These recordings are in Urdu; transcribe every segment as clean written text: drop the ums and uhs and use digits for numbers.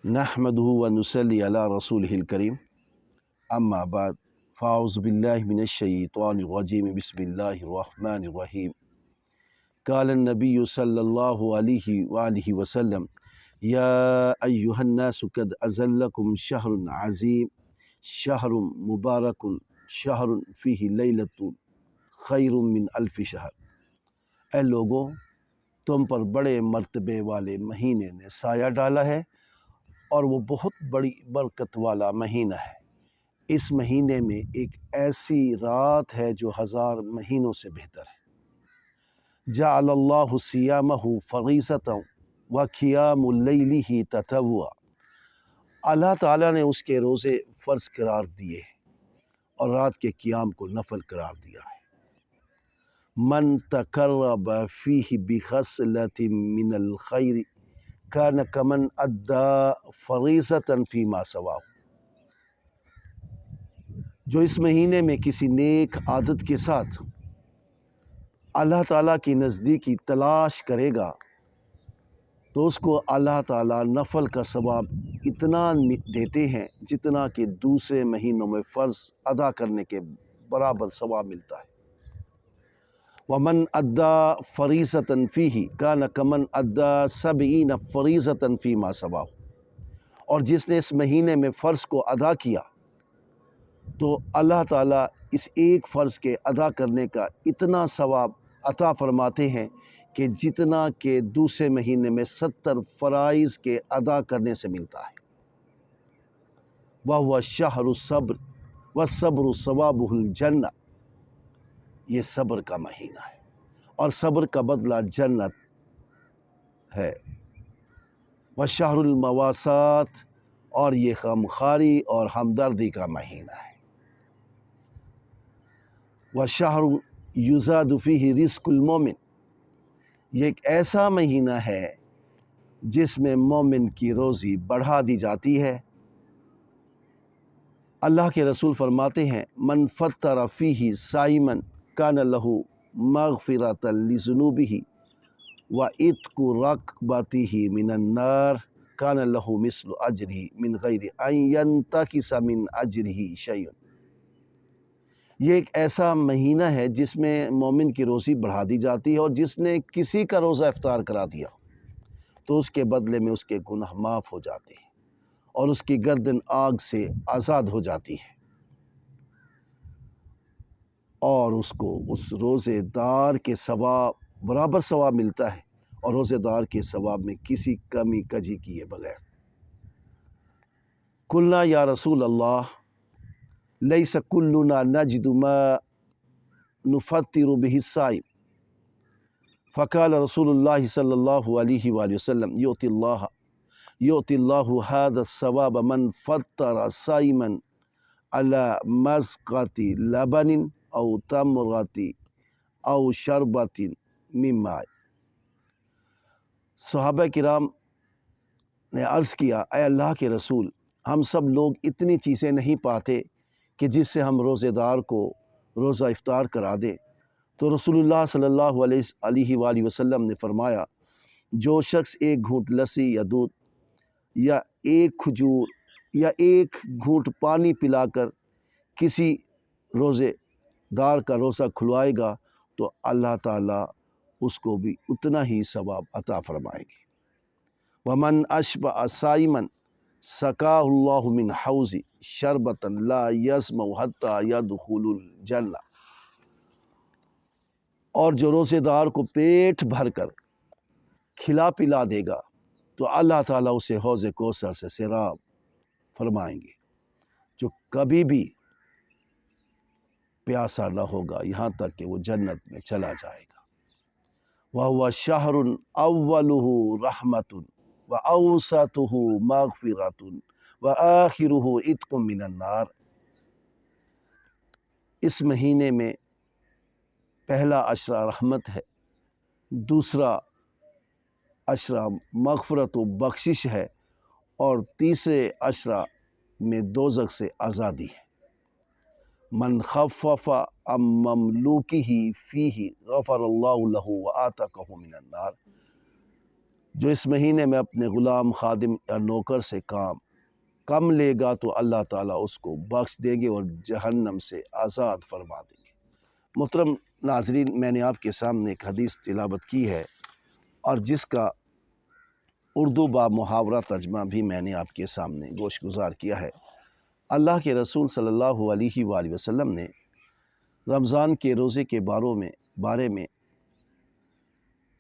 نحمده ونصلي على رسوله الكريم اما بعد فاعوذ بالله من الشيطان الرجيم بسم الله الرحمن الرحيم قال النبي صلى الله عليه وآله وسلم يا أيها الناس قد أزلكم شهر عظيم شهر مبارك شهر فيه ليلة خير من ألف شهر۔ اے لوگوں، تم پر بڑے مرتبے والے مہینے نے سایہ ڈالا ہے اور وہ بہت بڑی برکت والا مہینہ ہے۔ اس مہینے میں ایک ایسی رات ہے جو 1000 مہینوں سے بہتر ہے۔ جعل اللہ صیامہ فریضۃ وقیام لیلہ تطوعا، اللہ تعالیٰ نے اس کے روزے فرض قرار دیے اور رات کے قیام کو نفل قرار دیا ہے۔ من تقرب فیہ بخصلۃ من الخیر کان کمن ادی فریضۃ فیما سواہ، جو اس مہینے میں کسی نیک عادت کے ساتھ اللہ تعالیٰ کی نزدیکی تلاش کرے گا تو اس کو اللہ تعالیٰ نفل کا ثواب اتنا دیتے ہیں جتنا کہ دوسرے مہینوں میں فرض ادا کرنے کے برابر ثواب ملتا ہے۔ ومن ادی فریضۃ فیہ کان کمن ادی 70 فریضۃ فیما سواہ، اور جس نے اس مہینے میں فرض کو ادا کیا تو اللہ تعالیٰ اس ایک فرض کے ادا کرنے کا اتنا ثواب عطا فرماتے ہیں کہ جتنا کہ دوسرے مہینے میں 70 فرائض کے ادا کرنے سے ملتا ہے۔ وَهُوَ شَهْرُ الصَّبْرِ وَالصَّبْرُ ثَوَابُهُ الْجَنَّةُ، یہ صبر کا مہینہ ہے اور صبر کا بدلہ جنت ہے۔ وَشَهْرُ الْمَوَاسَاةِ، اور یہ غمخواری اور ہمدردی کا مہینہ ہے۔ وَشَهْرُ يُزَادُ فِيهِ رِزْقُ الْمُؤْمِنِ، یہ ایک ایسا مہینہ ہے جس میں مومن کی روزی بڑھا دی جاتی ہے۔ اللہ کے رسول فرماتے ہیں من فطر فیہ صائما کان لہ مغفرۃ لذنوبہ وعتق رقبتہ من النار کان لہ مثل اجرہ من غیر ان ینتقص من اجرہ شیء، یہ ایک ایسا مہینہ ہے جس میں مومن کی روزی بڑھا دی جاتی ہے، اور جس نے کسی کا روزہ افطار کرا دیا تو اس کے بدلے میں اس کے گناہ معاف ہو جاتے ہیں اور اس کی گردن آگ سے آزاد ہو جاتی ہے، اور اس کو اس روزے دار کے ثواب برابر ثواب ملتا ہے، اور روزے دار کے ثواب میں کسی کمی کجی کیے بغیر۔ قلنا یا رسول اللہ لیس کلنا نجد ما نفطر به الصائم، فقال رسول اللہ صلی اللہ علیہ وآلہ وسلم یؤتی اللہ هذا الثواب من فطر صائما على مزقة لبن او تمرة او شربة من ماء۔ صحابہ کرام نے عرض کیا، اے اللہ کے رسول، ہم سب لوگ اتنی چیزیں نہیں پاتے کہ جس سے ہم روزے دار کو روزہ افطار کرا دیں، تو رسول اللہ صلی اللہ علیہ وآلہ وسلم نے فرمایا، جو شخص ایک گھونٹ لسی یا دودھ یا ایک کھجور یا ایک گھونٹ پانی پلا کر کسی روزے دار کا روزہ کھلوائے گا تو اللہ تعالیٰ اس کو بھی اتنا ہی ثواب عطا فرمائیں گے۔ وَمَنْ أَشْبَعَ صَائِمًا سَقَاهُ اللَّهُ مِنْ حَوْضِ شَرْبَةً لَا يَظْمَأُ حَتَّى يَدْخُلَ الْجَنَّةَ، اور جو روزے دار کو پیٹ بھر کر کھلا پلا دے گا تو اللہ تعالیٰ اسے حوض کوثر سے سیراب فرمائیں گے، جو کبھی بھی پیاسا نہ ہوگا یہاں تک کہ وہ جنت میں چلا جائے گا۔ وَهُوَ شَهْرٌ أَوَّلُهُ رَحْمَةٌ وَأَوْسَطُهُ مَغْفِرَةٌ وَآخِرُهُ عِتْقٌ مِّنَ النَّارِ، اس مہینے میں پہلا عشرہ رحمت ہے، دوسرا عشرہ مغفرت و بخشش ہے، اور تیسرے عشرہ میں دوزخ سے آزادی ہے۔ من خفف عن مملوکہ فیہ غفر اللہ لہ وآتقہ من النار، جو اس مہینے میں اپنے غلام، خادم یا نوکر سے کام کم لے گا تو اللہ تعالیٰ اس کو بخش دیں گے اور جہنم سے آزاد فرما دیں گے۔ محترم ناظرین، میں نے آپ کے سامنے ایک حدیث تلاوت کی ہے اور جس کا اردو با محاورہ ترجمہ بھی میں نے آپ کے سامنے گوش گزار کیا ہے۔ اللہ کے رسول صلی اللہ علیہ وآلہ وسلم نے رمضان کے روزے کے بارے میں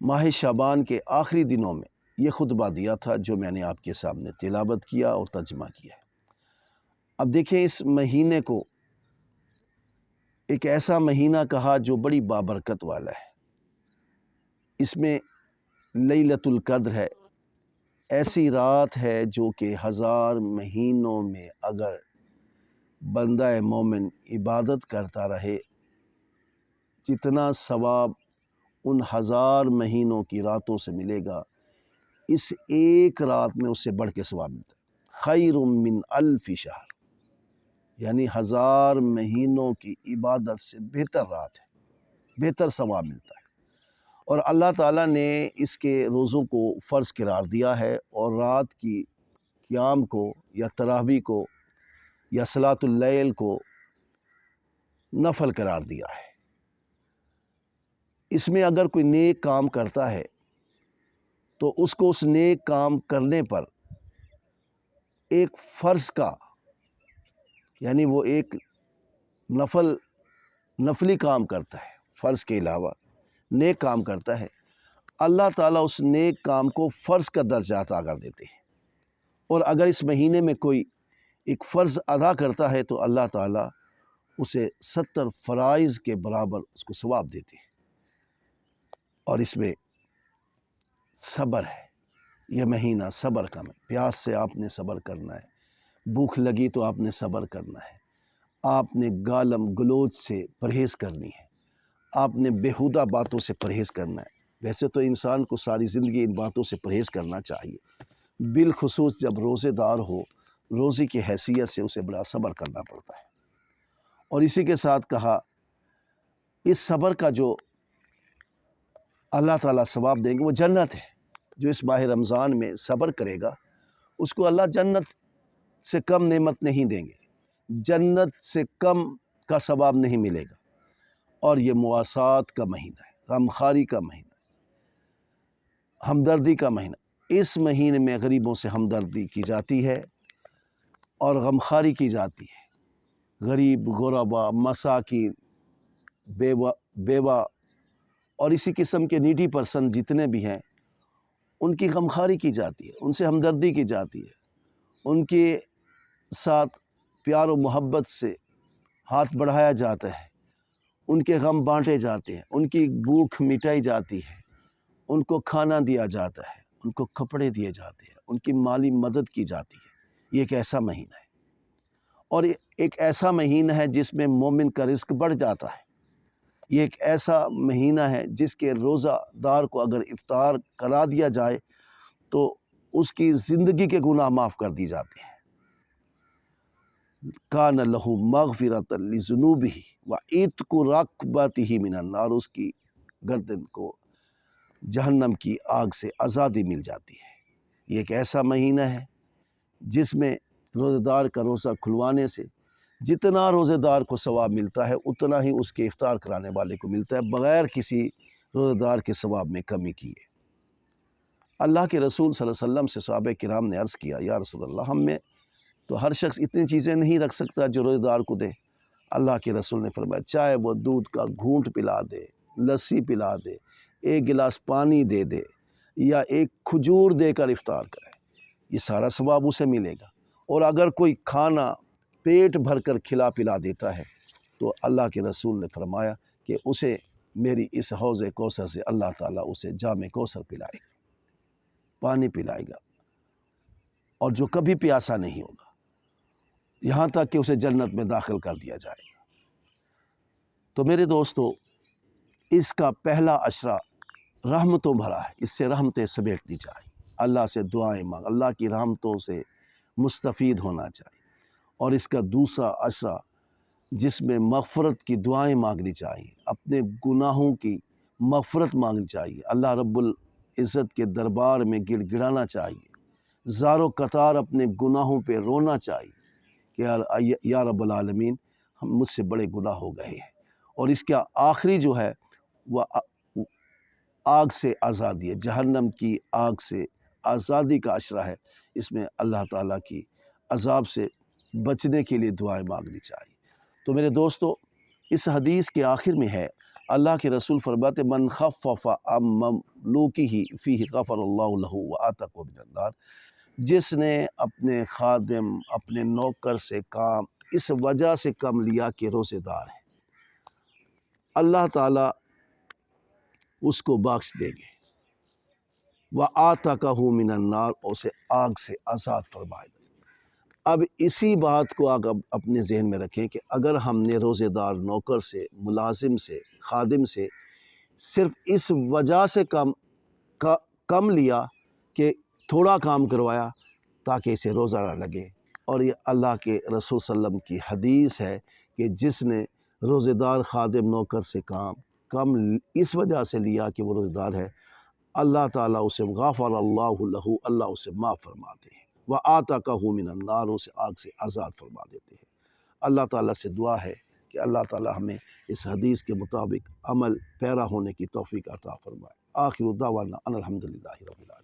ماہ شعبان کے آخری دنوں میں یہ خطبہ دیا تھا جو میں نے آپ کے سامنے تلاوت کیا اور ترجمہ کیا ہے۔ اب دیکھیں، اس مہینے کو ایک ایسا مہینہ کہا جو بڑی بابرکت والا ہے۔ اس میں لیلۃ القدر ہے، ایسی رات ہے جو کہ 1000 مہینوں میں اگر بندہ مومن عبادت کرتا رہے، جتنا ثواب ان 1000 مہینوں کی راتوں سے ملے گا، اس ایک رات میں اس سے بڑھ کے ثواب ملتا ہے۔ خیر من الف شہر، یعنی 1000 مہینوں کی عبادت سے بہتر رات ہے، بہتر ثواب ملتا ہے۔ اور اللہ تعالیٰ نے اس کے روزوں کو فرض قرار دیا ہے اور رات کی قیام کو یا تراویح کو یا صلاۃ اللیل کو نفل قرار دیا ہے۔ اس میں اگر کوئی نیک کام کرتا ہے تو اس کو اس نیک کام کرنے پر ایک فرض کا، یعنی وہ ایک نفلی کام کرتا ہے، فرض کے علاوہ نیک کام کرتا ہے، اللہ تعالیٰ اس نیک کام کو فرض کا درجہ عطا کر دیتے ہیں۔ اور اگر اس مہینے میں کوئی ایک فرض ادا کرتا ہے تو اللہ تعالیٰ اسے 70 فرائض کے برابر اس کو ثواب دیتے ہیں۔ اور اس میں صبر ہے، یہ مہینہ صبر کا ہے۔ پیاس سے آپ نے صبر کرنا ہے، بھوک لگی تو آپ نے صبر کرنا ہے، آپ نے گالم گلوچ سے پرہیز کرنی ہے، آپ نے بیہودہ باتوں سے پرہیز کرنا ہے۔ ویسے تو انسان کو ساری زندگی ان باتوں سے پرہیز کرنا چاہیے، بالخصوص جب روزے دار ہو، روزی کی حیثیت سے اسے بڑا صبر کرنا پڑتا ہے۔ اور اسی کے ساتھ کہا، اس صبر کا جو اللہ تعالیٰ ثواب دیں گے وہ جنت ہے۔ جو اس ماہ رمضان میں صبر کرے گا اس کو اللہ جنت سے کم نعمت نہیں دیں گے، جنت سے کم کا ثواب نہیں ملے گا۔ اور یہ مواسات کا مہینہ ہے، غمخواری کا مہینہ ہے، ہمدردی کا مہینہ۔ اس مہینے میں غریبوں سے ہمدردی کی جاتی ہے اور غمخواری کی جاتی ہے۔ غریب، غربا، مساکین، بیوہ اور اسی قسم کے نیڈی پرسن جتنے بھی ہیں، ان کی غمخواری کی جاتی ہے، ان سے ہمدردی کی جاتی ہے، ان کے ساتھ پیار و محبت سے ہاتھ بڑھایا جاتا ہے، ان کے غم بانٹے جاتے ہیں، ان کی بھوک مٹائی جاتی ہے، ان کو کھانا دیا جاتا ہے، ان کو کپڑے دیے جاتے ہیں، ان کی مالی مدد کی جاتی ہے۔ یہ ایک ایسا مہینہ ہے، اور ایک ایسا مہینہ ہے جس میں مومن کا رزق بڑھ جاتا ہے۔ یہ ایک ایسا مہینہ ہے جس کے روزہ دار کو اگر افطار کرا دیا جائے تو اس کی زندگی کے گناہ معاف کر دی جاتے ہیں۔ کان لہ مغفرۃ لذنوبہ وعتق رقبتہ من النار، اس کی گردن کو جہنم کی آگ سے آزادی مل جاتی ہے۔ یہ ایک ایسا مہینہ ہے جس میں روزہ دار کا روزہ کھلوانے سے جتنا روزے دار کو ثواب ملتا ہے اتنا ہی اس کے افطار کرانے والے کو ملتا ہے، بغیر کسی روزے دار کے ثواب میں کمی کیے۔ اللہ کے رسول صلی اللہ علیہ وسلم سے صحابہ کرام نے عرض کیا، یا رسول اللہ، ہم میں تو ہر شخص اتنی چیزیں نہیں رکھ سکتا جو روزے دار کو دے۔ اللہ کے رسول نے فرمایا، چاہے وہ دودھ کا گھونٹ پلا دے، لسی پلا دے، ایک گلاس پانی دے دے، یا ایک کھجور دے کر افطار کرے، یہ سارا ثواب اسے ملے گا۔ اور اگر کوئی کھانا پیٹ بھر کر کھلا پلا دیتا ہے تو اللہ کے رسول نے فرمایا کہ اسے میری اس حوض کوثر سے اللہ تعالیٰ اسے جام کوثر پلائے گا، پانی پلائے گا، اور جو کبھی پیاسا نہیں ہوگا، یہاں تک کہ اسے جنت میں داخل کر دیا جائے گا۔ تو میرے دوستو، اس کا پہلا عشرہ رحمتوں بھرا ہے، اس سے رحمتیں سمیٹنی چاہیے، اللہ سے دعائیں مانگ، اللہ کی رحمتوں سے مستفید ہونا چاہیے۔ اور اس کا دوسرا عشرہ جس میں مغفرت کی دعائیں مانگنی چاہیے، اپنے گناہوں کی مغفرت مانگنی چاہیے، اللہ رب عزت کے دربار میں گڑ گڑانا چاہیے، زارو قطار اپنے گناہوں پہ رونا چاہیے کہ یا رب العالمین مجھ سے بڑے گناہ ہو گئے ہیں۔ اور اس کا آخری جو ہے وہ آگ سے آزادی ہے، جہنم کی آگ سے آزادی کا عشرہ ہے۔ اس میں اللہ تعالیٰ کی عذاب سے بچنے کے لیے دعائیں مانگنی چاہیے۔ تو میرے دوستو، اس حدیث کے آخر میں ہے، اللہ کے رسول فرماتے من خفف عن مملوکہ فیہ غفر اللہ لہ وآتقہ من النار، جس نے اپنے خادم اپنے نوکر سے کام اس وجہ سے کم لیا کہ روزے دار ہے، اللہ تعالیٰ اس کو بخش دیں گے، وآتقہ من النار، اسے آگ سے آزاد فرمائے گا۔ اب اسی بات کو آپ اپنے ذہن میں رکھیں کہ اگر ہم نے روزے دار نوکر سے، ملازم سے، خادم سے صرف اس وجہ سے کم لیا کہ تھوڑا کام کروایا تاکہ اسے روزہ نہ لگے، اور یہ اللہ کے رسول صلی اللہ علیہ وسلم کی حدیث ہے کہ جس نے روزے دار خادم نوکر سے کم اس وجہ سے لیا کہ وہ روزے دار ہے، اللہ تعالیٰ اسے غفر اللہ لہ، اللہ اسے معاف فرماتے ہیں، وآتقہ من النار، اسے آگ سے آزاد فرما دیتے ہیں۔ اللہ تعالیٰ سے دعا ہے کہ اللہ تعالیٰ ہمیں اس حدیث کے مطابق عمل پیرا ہونے کی توفیق عطا فرمائے۔ آخر دعوانا ان الحمدللہ رب العالمین۔